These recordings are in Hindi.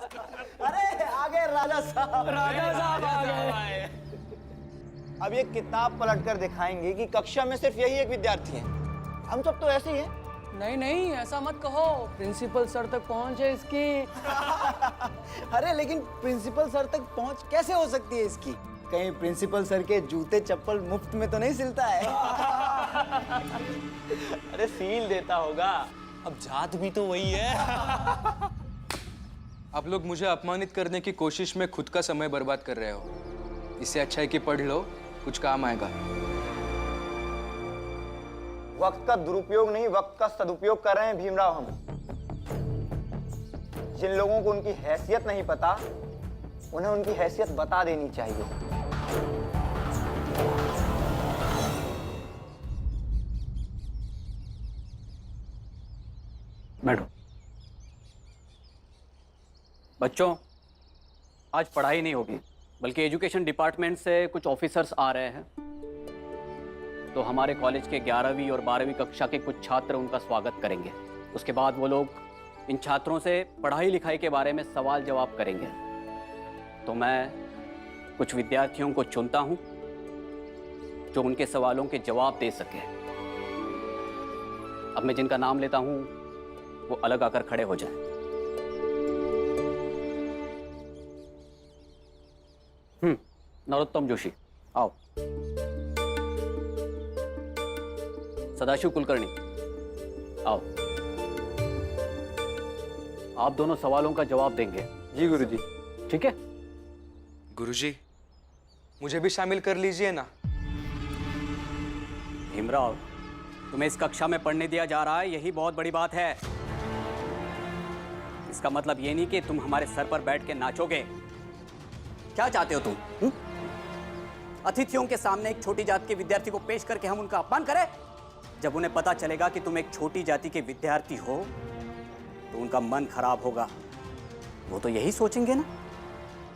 अरे आ गए राजा साहब। राजा साहब आ गए। अब ये किताब पलट कर दिखाएंगे कि कक्षा में सिर्फ यही एक विद्यार्थी है। हम सब तो ऐसे ही हैं। नहीं नहीं, ऐसा मत कहो, प्रिंसिपल सर तक पहुंच है इसकी। अरे लेकिन प्रिंसिपल सर तक पहुंच कैसे हो सकती है इसकी? कहीं प्रिंसिपल सर के जूते चप्पल मुफ्त में तो नहीं सिलता है? अरे सील देता होगा। अब जात भी तो वही है। आप लोग मुझे अपमानित करने की कोशिश में खुद का समय बर्बाद कर रहे हो। इससे अच्छा है कि पढ़ लो, कुछ काम आएगा। वक्त का दुरुपयोग नहीं, वक्त का सदुपयोग कर रहे हैं भीमराव हम। जिन लोगों को उनकी हैसियत नहीं पता, उन्हें उनकी हैसियत बता देनी चाहिए। बैठो। बच्चों, आज पढ़ाई नहीं होगी, बल्कि एजुकेशन डिपार्टमेंट से कुछ ऑफिसर्स आ रहे हैं। तो हमारे कॉलेज के 11वीं और 12वीं कक्षा के कुछ छात्र उनका स्वागत करेंगे। उसके बाद वो लोग इन छात्रों से पढ़ाई लिखाई के बारे में सवाल जवाब करेंगे। तो मैं कुछ विद्यार्थियों को चुनता हूं जो उनके सवालों के जवाब दे सके। अब मैं जिनका नाम लेता हूं वो अलग आकर खड़े हो जाएं। नरोत्तम जोशी, आओ। सदाशिव कुलकर्णी, आओ। आप दोनों सवालों का जवाब देंगे। जी गुरुजी। ठीक है? गुरुजी, मुझे भी शामिल कर लीजिए ना। भीमराव, तुम्हें इस कक्षा में पढ़ने दिया जा रहा है, यही बहुत बड़ी बात है। इसका मतलब ये नहीं कि तुम हमारे सर पर बैठ के नाचोगे। क्या चाहते हो तुम? अतिथियों के सामने एक छोटी जाति के विद्यार्थी को पेश करके हम उनका अपमान करें? जब उन्हें पता चलेगा कि तुम एक छोटी जाति के विद्यार्थी हो तो उनका मन खराब होगा। वो तो यही सोचेंगे ना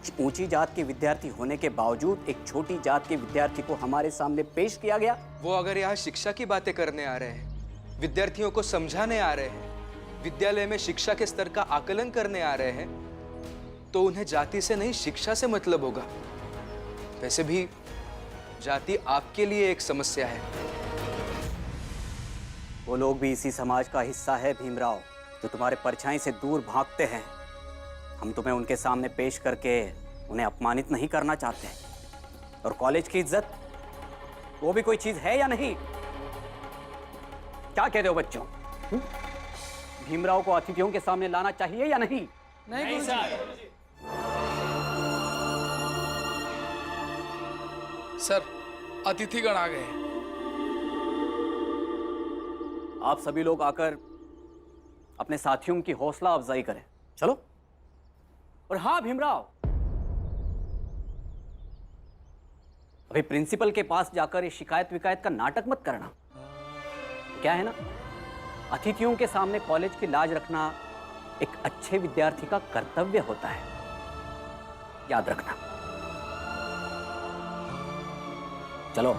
कि ऊंची जात के विद्यार्थी होने के बावजूद एक छोटी जात के विद्यार्थी को हमारे सामने पेश किया गया। वो अगर यहाँ शिक्षा की बातें करने आ रहे हैं, विद्यार्थियों को समझाने आ रहे हैं, विद्यालय में शिक्षा के स्तर का आकलन करने आ रहे हैं, तो उन्हें जाति से नहीं शिक्षा से मतलब होगा। वैसे भी जाति आपके लिए एक समस्या है। वो लोग भी इसी समाज का हिस्सा है भीमराव, जो तुम्हारे परछाई से दूर भागते हैं। हम तुम्हें उनके सामने पेश करके उन्हें अपमानित नहीं करना चाहते। और कॉलेज की इज्जत, वो भी कोई चीज है या नहीं? क्या कहते हो बच्चों? भीमराव को अतिथियों के सामने लाना चाहिए या नहीं? नहीं सर। सर, अतिथिगण आ गए। आप सभी लोग आकर अपने साथियों की हौसला अफजाई करें। चलो। और हाँ भीमराव, अभी प्रिंसिपल के पास जाकर ये शिकायत विकायत का नाटक मत करना। क्या है ना, अतिथियों के सामने कॉलेज की लाज रखना एक अच्छे विद्यार्थी का कर्तव्य होता है, याद रखना। चलो।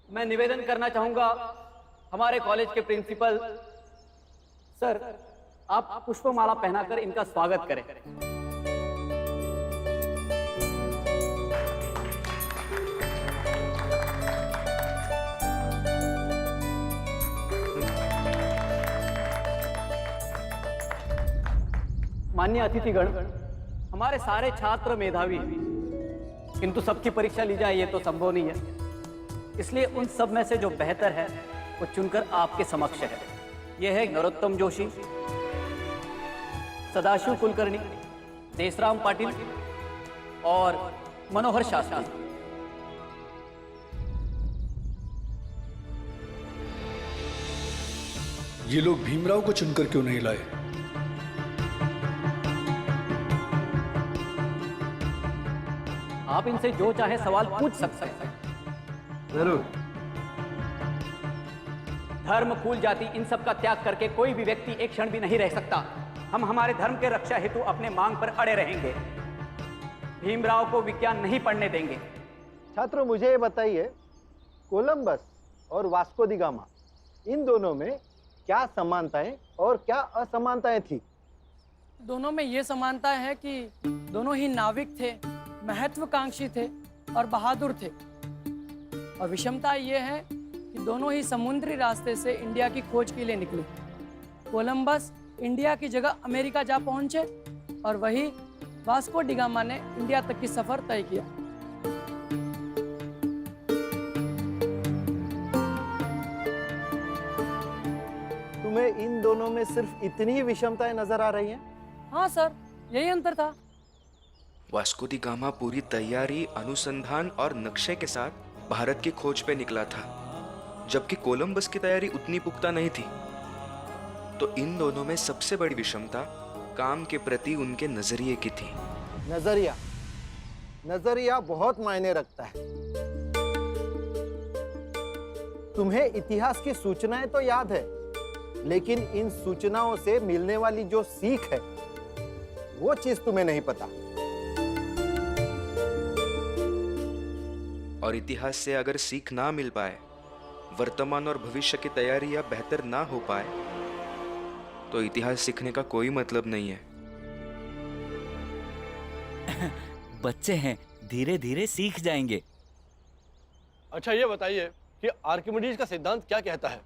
मैं निवेदन करना चाहूंगा, हमारे कॉलेज के प्रिंसिपल सर, आप पुष्पमाला पहनाकर इनका स्वागत करें। मान्य अतिथिगण, हमारे सारे छात्र मेधावी हैं, किंतु सबकी परीक्षा ली जाए ये तो संभव नहीं है। इसलिए उन सब में से जो बेहतर है वो चुनकर आपके समक्ष है। ये है नरोत्तम जोशी, सदाशिव कुलकर्णी, देशराम पाटिल और मनोहर शास्त्री। ये लोग भीमराव को चुनकर क्यों नहीं लाए? आप इनसे जो चाहे सवाल पूछ सकते हैं। जरूर। धर्म, कुल, जाति, इन सब का त्याग करके कोई भी व्यक्ति एक क्षण भी नहीं रह सकता। हम हमारे धर्म के रक्षा हेतु अपने मांग पर अड़े रहेंगे। भीमराव को विज्ञान नहीं पढ़ने देंगे। छात्रों, मुझे ये बताइए, कोलंबस और वास्को दी गामा, इन दोनों में क्या समानताएं और क्या असमानताएं थी? दोनों में ये समानता है कि दोनों ही नाविक थे, महत्वाकांक्षी थे और बहादुर थे। और विषमता ये है कि दोनों ही समुद्री रास्ते से इंडिया की खोज के लिए निकले। कोलंबस इंडिया की जगह अमेरिका जा पहुंचे और वही वास्को डी गामा ने इंडिया तक की सफर तय किया। तुम्हें इन दोनों में सिर्फ इतनी ही विषमताएं नजर आ रही हैं? हाँ सर, यही अंतर था। वास्को दी गामा पूरी तैयारी, अनुसंधान और नक्शे के साथ भारत की खोज पे निकला था, जबकि कोलंबस की तैयारी उतनी पुख्ता नहीं थी। तो इन दोनों में सबसे बड़ी विषमता काम के प्रति उनके नजरिए की थी। नजरिया, नजरिया बहुत मायने रखता है। तुम्हें इतिहास की सूचनाएं तो याद है, लेकिन इन सूचनाओं से मिलने वाली जो सीख है वो चीज तुम्हें नहीं पता। और इतिहास से अगर सीख ना मिल पाए, वर्तमान और भविष्य की तैयारी या बेहतर ना हो पाए, तो इतिहास सीखने का कोई मतलब नहीं है। बच्चे हैं, धीरे धीरे सीख जाएंगे। अच्छा, ये बताइए कि आर्किमिडीज का सिद्धांत क्या कहता है?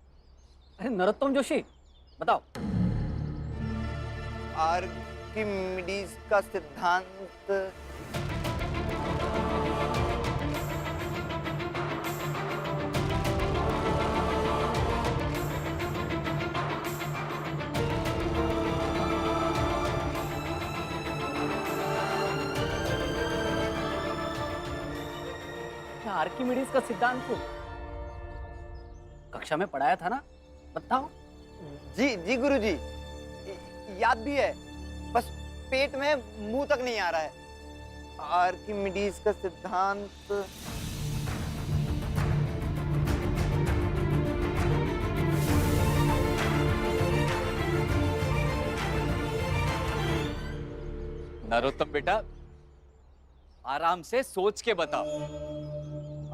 अरे नरोत्तम जोशी, बताओ। आर्किमिडीज का सिद्धांत आर्किमिडीज का सिद्धांत को कक्षा में पढ़ाया था ना, बताओ। जी जी गुरुजी, याद भी है, बस पेट में मुंह तक नहीं आ रहा है। आर्किमिडीज का सिद्धांत नरोत्तम बेटा, आराम से सोच के बताओ।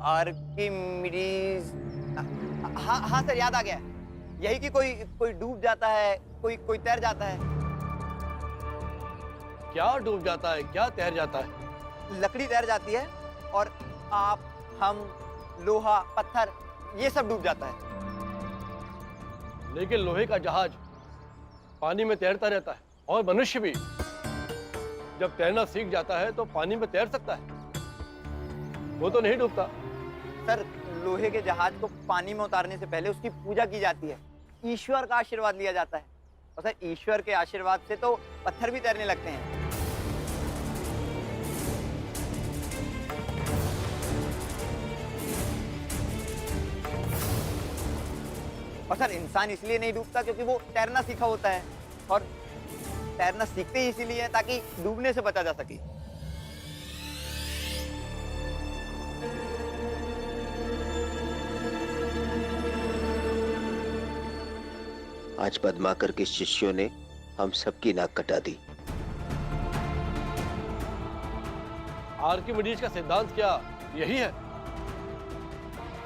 आर्किमिडीज, हाँ हाँ सर, याद आ गया। यही कि कोई डूब जाता है, कोई तैर जाता है। क्या डूब जाता है, क्या तैर जाता है? लकड़ी तैर जाती है और आप, हम, लोहा, पत्थर, ये सब डूब जाता है। लेकिन लोहे का जहाज पानी में तैरता रहता है, और मनुष्य भी जब तैरना सीख जाता है तो पानी में तैर सकता है, वो तो नहीं डूबता। सर, लोहे के जहाज को पानी में उतारने से पहले उसकी पूजा की जाती है, ईश्वर का आशीर्वाद लिया जाता है। और सर, ईश्वर के आशीर्वाद से तो पत्थर भी तैरने लगते हैं। और सर, इंसान इसलिए नहीं डूबता क्योंकि वो तैरना सीखा होता है, और तैरना सीखते ही इसीलिए है ताकि डूबने से बचा जा सके। आज पद्माकर के शिष्यों ने हम सबकी नाक कटा दी। आर्किमिडीज का सिद्धांत क्या यही है?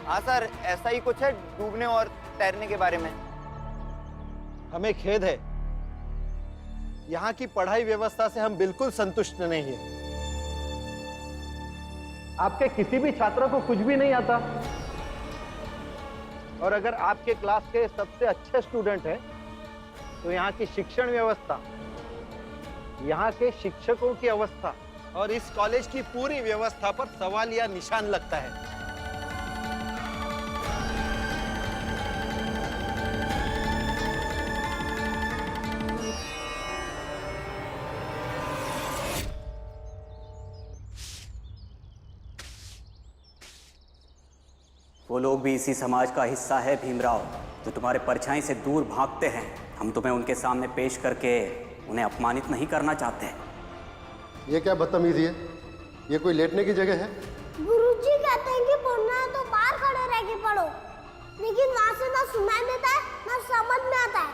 हाँ सर, ऐसा ही कुछ है डूबने और तैरने के बारे में। हमें खेद है, यहाँ की पढ़ाई व्यवस्था से हम बिल्कुल संतुष्ट नहीं हैं। आपके किसी भी छात्र को कुछ भी नहीं आता, और अगर आपके क्लास के सबसे अच्छे स्टूडेंट हैं, तो यहाँ की शिक्षण व्यवस्था यहाँ के शिक्षकों की अवस्था और इस कॉलेज की पूरी व्यवस्था पर सवाल या निशान लगता है। वो लोग भी इसी समाज का हिस्सा है भीमराव, जो तुम्हारे परछाई से दूर भागते हैं। हम तुम्हें उनके सामने पेश करके उन्हें अपमानित नहीं करना चाहते। ये क्या बदतमीजी है? ये कोई लेटने की जगह है? गुरुजी कहते हैं कि पढ़ना है तो बाहर खड़े रह के पढ़ो, लेकिन वहाँ से ना सुनाई देता है ना समझ में आता है।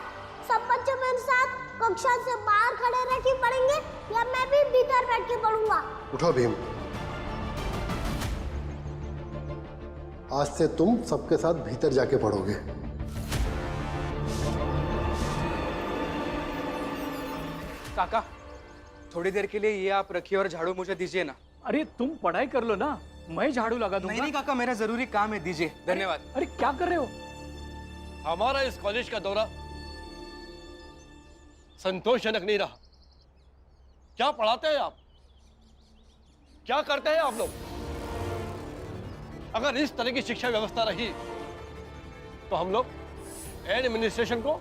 सब बच्चे मेरे साथ कक्षा से बाहर खड़े रह के पढ़ेंगे या मैं भी भीतर बैठ के पढ़ूंगा। उठो भीम, आज से तुम सबके साथ भीतर जाके पढ़ोगे। काका, थोड़ी देर के लिए ये आप रखिए और झाड़ू मुझे दीजिए ना। अरे तुम पढ़ाई कर लो ना, मैं झाड़ू लगा दूंगा। नहीं काका, मेरा जरूरी काम है, दीजिए। धन्यवाद। अरे क्या कर रहे हो? हमारा इस कॉलेज का दौरा संतोषजनक नहीं रहा। क्या पढ़ाते हैं आप? क्या करते हैं आप लोग? अगर इस तरह की शिक्षा व्यवस्था रही तो हम लोग एडमिनिस्ट्रेशन को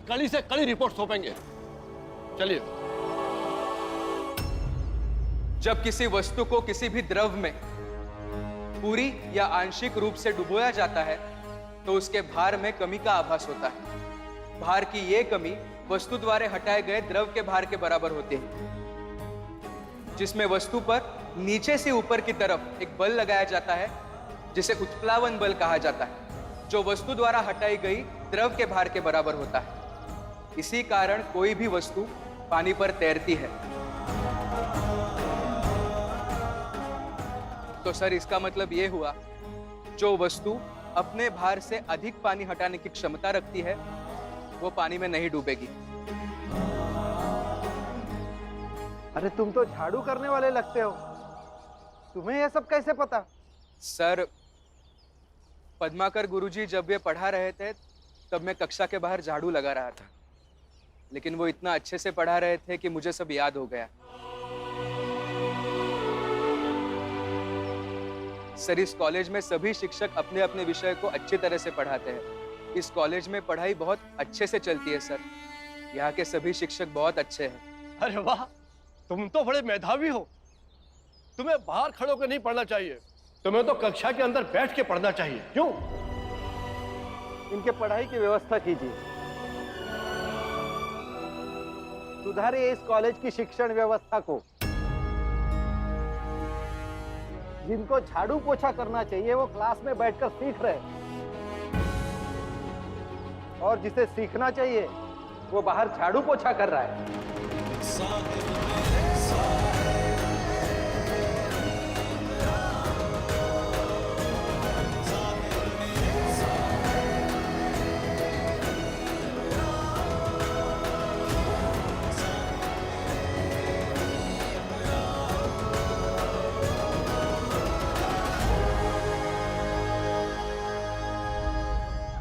कड़ी से कड़ी रिपोर्ट सौंपेंगे। चलिए। जब किसी वस्तु को किसी भी द्रव में पूरी या आंशिक रूप से डुबोया जाता है तो उसके भार में कमी का आभास होता है। भार की यह कमी वस्तु द्वारा हटाए गए द्रव के भार के बराबर होते हैं, जिसमें वस्तु पर नीचे से ऊपर की तरफ एक बल लगाया जाता है जिसे उत्प्लावन बल कहा जाता है, जो वस्तु द्वारा हटाई गई द्रव के भार के बराबर होता है। इसी कारण कोई भी वस्तु पानी पर तैरती है। तो सर, इसका मतलब यह हुआ जो वस्तु अपने भार से अधिक पानी हटाने की क्षमता रखती है वो पानी में नहीं डूबेगी। अरे तुम तो झाड़ू करने वाले लगते हो, तुम्हें यह सब कैसे पता? सर, पद्माकर गुरुजी जब ये पढ़ा रहे थे तब मैं कक्षा के बाहर झाड़ू लगा रहा था, लेकिन वो इतना अच्छे से पढ़ा रहे थे कि मुझे सब याद हो गया। सर, इस कॉलेज में सभी शिक्षक अपने अपने विषय को अच्छी तरह से पढ़ाते हैं। इस कॉलेज में पढ़ाई बहुत अच्छे से चलती है सर। यहाँ के सभी शिक्षक बहुत अच्छे हैं। अरे वाह, तुम तो बड़े मेधावी हो। तुम्हें बाहर खड़े होकर नहीं पढ़ना चाहिए, तुम्हें तो कक्षा के अंदर बैठ के पढ़ना चाहिए। क्यों? इनके पढ़ाई की व्यवस्था कीजिए, सुधारिए इस कॉलेज की शिक्षण व्यवस्था को। जिनको झाड़ू पोछा करना चाहिए वो क्लास में बैठकर सीख रहे हैं, और जिसे सीखना चाहिए वो बाहर झाड़ू पोछा कर रहा है।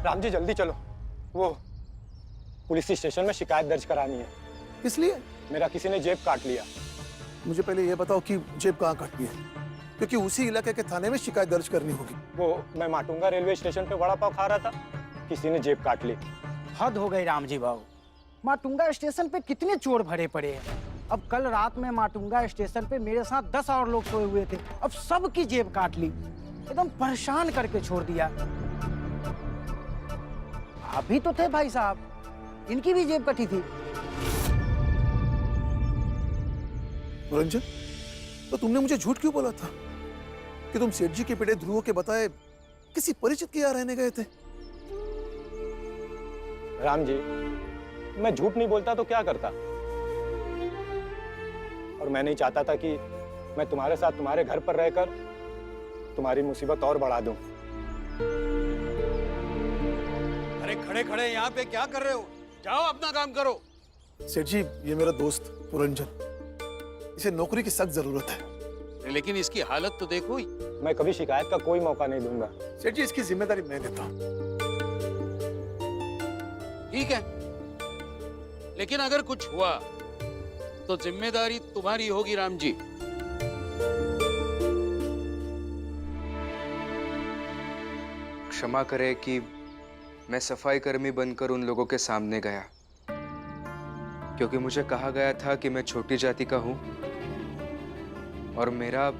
राम जी जल्दी चलो, वो पुलिस स्टेशन में शिकायत दर्ज करानी है। इसलिए मेरा किसी ने जेब काट लिया। मुझे पहले ये बताओ कि जेब कहाँ काटनी है, क्योंकि उसी इलाके के थाने में शिकायत दर्ज करनी होगी। वो मैं माटुंगा रेलवे स्टेशन पे वड़ा पाव खा रहा था, किसी ने जेब काट ली। हद हो गई राम जी बाबू, माटुंगा स्टेशन पे कितने चोर भरे पड़े हैं। अब कल रात में माटुंगा स्टेशन पे मेरे साथ 10 और लोग सोए हुए थे, अब सबकी जेब काट ली, एकदम परेशान करके छोड़ दिया। आप भी तो थे भाई साहब, इनकी भी जेब कटी थी। रंजन, तो तुमने मुझे झूठ क्यों बोला था कि तुम सेठ जी के बेटे ध्रुव के बताए किसी परिचित के यहाँ रहने गए थे? राम जी, मैं झूठ नहीं बोलता तो क्या करता, और मैं नहीं चाहता था कि मैं तुम्हारे साथ तुम्हारे घर पर रहकर तुम्हारी मुसीबत और बढ़ा दूं। अरे खड़े खड़े यहाँ पे क्या कर रहे हो? जाओ अपना काम करो। सेठ जी, ये मेरा दोस्त पुरंजन, इसे नौकरी की सख्त जरूरत है। लेकिन इसकी हालत तो देखो। मैं कभी शिकायत का कोई मौका नहीं दूंगा। सेठ जी, इसकी जिम्मेदारी मैं लेता हूँ। ठीक है, लेकिन अगर कुछ हुआ तो जिम्मेदारी तुम्हारी होगी राम जी। क्षमा करें कि मैं सफाई कर्मी बनकर उन लोगों के सामने गया, क्योंकि मुझे कहा गया था कि मैं छोटी जाति का हूं और मेरा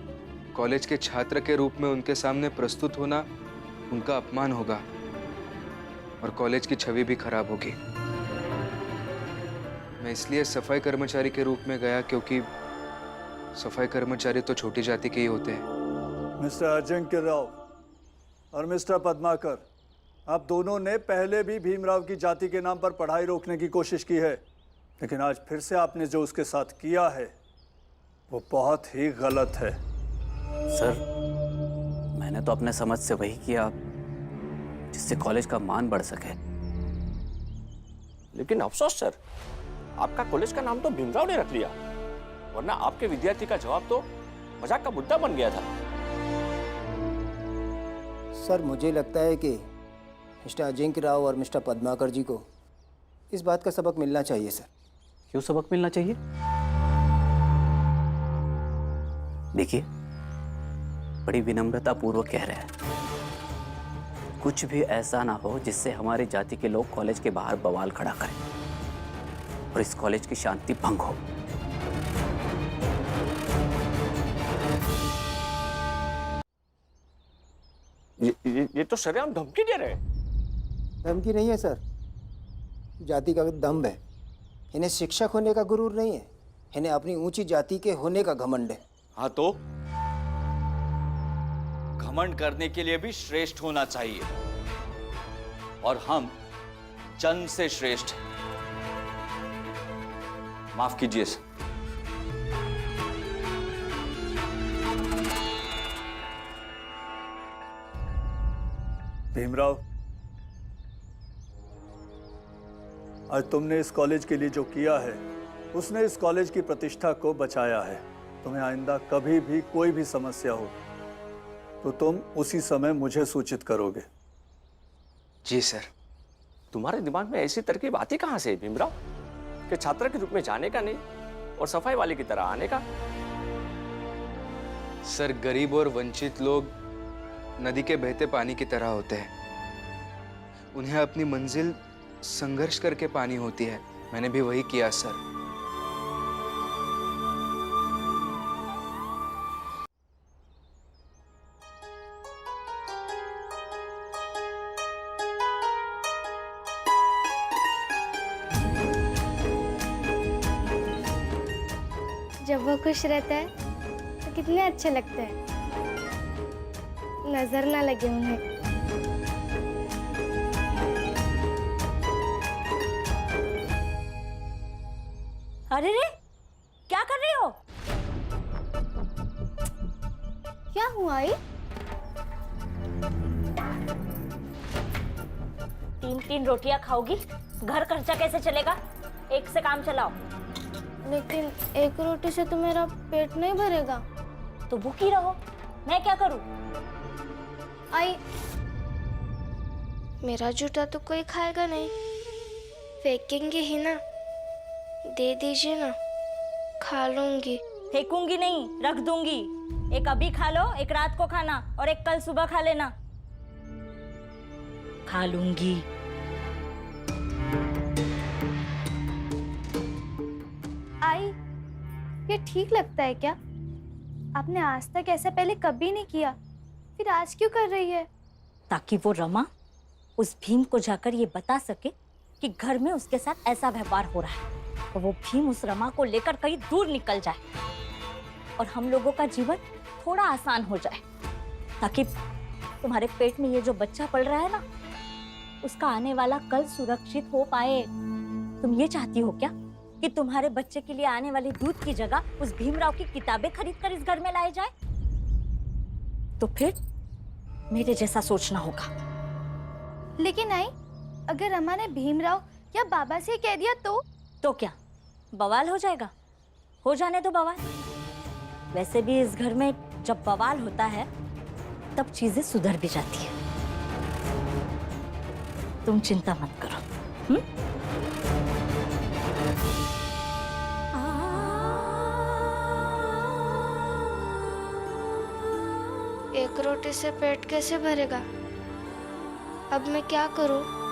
कॉलेज के छात्र के रूप में उनके सामने प्रस्तुत होना उनका अपमान होगा और कॉलेज की छवि भी खराब होगी। मैं इसलिए सफाई कर्मचारी के रूप में गया क्योंकि सफाई कर्मचारी तो छोटी जाति के ही होते हैं। मिस्टर अजिंक्य राव और मिस्टर पद्माकर, आप दोनों ने पहले भी भीमराव की जाति के नाम पर पढ़ाई रोकने की कोशिश की है, लेकिन आज फिर से आपने जो उसके साथ किया है वो बहुत ही गलत है। सर, मैंने तो अपने समझ से वही किया जिससे कॉलेज का मान बढ़ सके। लेकिन अफसोस सर, आपका कॉलेज का नाम तो भीमराव ने रख लिया, वरना आपके विद्यार्थी का जवाब तो मजाक का मुद्दा बन गया था। सर, मुझे लगता है कि मिस्टर अजिंक्य राव और मिस्टर पद्माकर जी को इस बात का सबक मिलना चाहिए। सर, क्यों सबक मिलना चाहिए? देखिए, बड़ी विनम्रता पूर्वक कह रहे हैं, कुछ भी ऐसा ना हो जिससे हमारी जाति के लोग कॉलेज के बाहर बवाल खड़ा करें और इस कॉलेज की शांति भंग हो। ये तो सरेआम धमकी दे रहे हैं। धमकी नहीं है सर, जाति का दम्भ है। इन्हें शिक्षक होने का गुरूर नहीं है, इन्हें अपनी ऊंची जाति के होने का घमंड है। हाँ तो घमंड करने के लिए भी श्रेष्ठ होना चाहिए, और हम जन्म से श्रेष्ठ हैं। माफ कीजिए सर। भीमराव, आज तुमने इस कॉलेज के लिए जो किया है उसने इस कॉलेज की प्रतिष्ठा को बचाया है। तुम्हें आइंदा कभी भी कोई भी समस्या हो तो तुम उसी समय मुझे सूचित करोगे। जी सर। तुम्हारे दिमाग में ऐसी तरकीब आती कहां से भीमराव, कि छात्र के रूप में जाने का नहीं और सफाई वाले की तरह आने का? सर, गरीब और वंचित लोग नदी के बहते पानी की तरह होते हैं। उन्हें अपनी मंजिल संघर्ष करके पानी होती है। मैंने भी वही किया सर। जब वो खुश रहता है तो कितने अच्छे लगते हैं, नजर ना लगे उन्हें। अरे रे, क्या कर रही हो? क्या हुआ आई? 3-3 रोटियां खाओगी, घर खर्चा कैसे चलेगा? एक से काम चलाओ। लेकिन एक रोटी से तो मेरा पेट नहीं भरेगा। तो भूखी रहो, मैं क्या करूं? आई, मेरा जूता तो कोई खाएगा नहीं, फेंकेंगे ही ना। दे दीजिए ना, खा लूंगी। फेंकूंगी नहीं, रख दूंगी। एक अभी खा लो, एक रात को खाना और एक कल सुबह खा लेना। खा लूंगी। आई, ये ठीक लगता है क्या? आपने आज तक ऐसा पहले कभी नहीं किया, फिर आज क्यों कर रही है? ताकि वो रमा उस भीम को जाकर ये बता सके कि घर में उसके साथ ऐसा व्यवहार हो रहा है, और वो भीम उस रमा को लेकर कहीं दूर निकल जाए और हम लोगों का जीवन थोड़ा आसान हो जाए, ताकि तुम्हारे पेट में ये जो बच्चा पल रहा है ना, उसका आने वाला कल सुरक्षित हो पाए। तुम ये चाहती हो क्या कि तुम्हारे बच्चे के लिए आने वाली दूध की जगह उस भीमराव की किताबें खरीद कर इस घर में लाए जाए? तो फिर मेरे जैसा सोचना होगा। लेकिन आई, अगर रमा ने भीमराव या बाबा से कह दिया तो क्या बवाल हो जाएगा? हो जाने दो बवाल। वैसे भी इस घर में जब बवाल होता है तब चीजें सुधर भी जाती है। तुम चिंता मत करो। एक रोटी से पेट कैसे भरेगा? अब मैं क्या करूं?